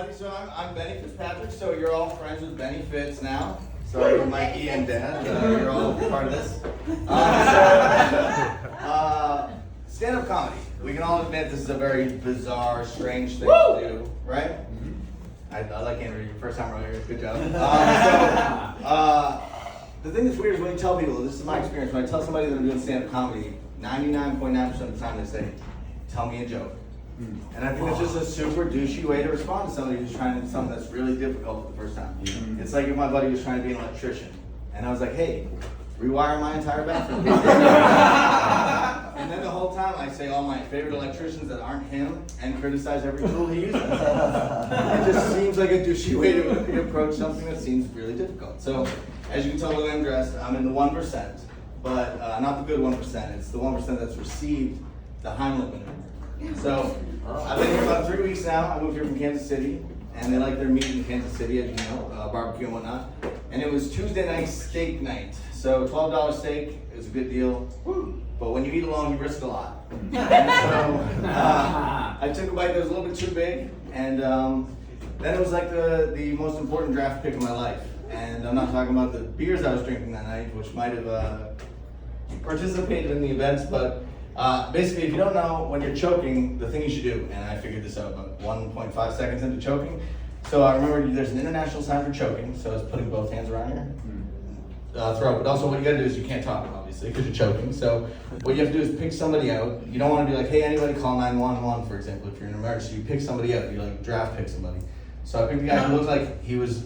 everybody. So I'm Benny Fitzpatrick. So you're all friends with Benny Fitz now. So Mikey and Dan, you're all part of this. Stand-up comedy. We can all admit this is a very bizarre, strange thing to do, right? I like Andrew. Your first time around here. Good job. The thing that's weird is when you tell people, this is my experience, when I tell somebody that I'm doing stand-up comedy, 99.9% of the time they say, tell me a joke. And I think it's just a super douchey way to respond to somebody who's trying to do something that's really difficult for the first time. It's like if my buddy was trying to be an electrician, and I was like, hey, rewire my entire bathroom. And then the whole time I say all my favorite electricians that aren't him and criticize every tool he uses. It just seems like a douchey way to approach something that seems really difficult. So as you can tell by the way I'm dressed, I'm in the 1%, but not the good 1%. It's the 1% that's received the Heimlich maneuver. So I've been here about 3 weeks now. I moved here from Kansas City, and they like their meat in Kansas City, as you know, barbecue and whatnot. And it was Tuesday night steak night. So $12 steak is a good deal. But when you eat alone, you risk a lot. And so I took a bite that was a little bit too big, and then it was like the most important draft pick of my life. And I'm not talking about the beers I was drinking that night, which might have participated in the events, but basically, if you don't know, when you're choking, the thing you should do, and I figured this out about 1.5 seconds into choking. So I remember there's an international sign for choking, so it's putting both hands around your throat. But also what you gotta do is you can't talk, obviously, because you're choking. So what you have to do is pick somebody out. You don't wanna be like, hey, anybody call 911, for example, if you're in an emergency. You pick somebody out, you like draft pick somebody. So I picked a guy who looked like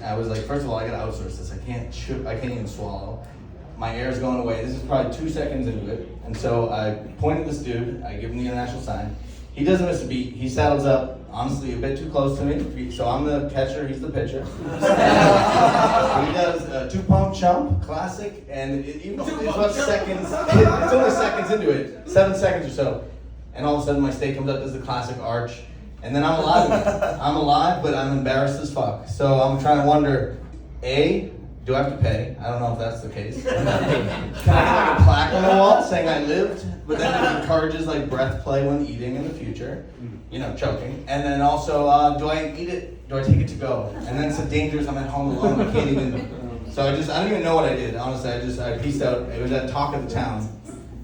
I was like, first of all, I gotta outsource this. I can't even swallow. My air's going away. This is probably 2 seconds into it. And so I point at this dude, I give him the international sign. He doesn't miss a beat. He saddles up, honestly, a bit too close to me. So I'm the catcher, he's the pitcher. He does a 2-pump chump, classic, and even though it's about seconds, it's only seconds into it, 7 seconds or so. And all of a sudden my steak comes up, does the classic arch, and then I'm alive again. I'm alive, but I'm embarrassed as fuck. So I'm trying to wonder, A, do I have to pay? I don't know if that's the case. Can I have like a plaque on the wall saying I lived? But then it encourages like breath play when eating in the future, you know, choking. And then also, do I eat it? Do I take it to go? And then it's so dangerous. I'm at home alone. I can't even. So I don't even know what I did. Honestly, I pieced out. It was at Talk of the Town,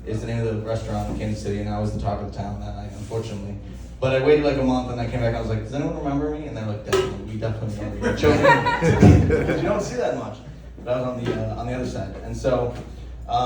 is the name of the restaurant in Kansas City, and I was the talk of the town that night, unfortunately. But I waited like a month, and I came back and I was like, does anyone remember me? And they're like, definitely, we definitely remember you. Choking. Because you don't see that much. But I was on the other side. And so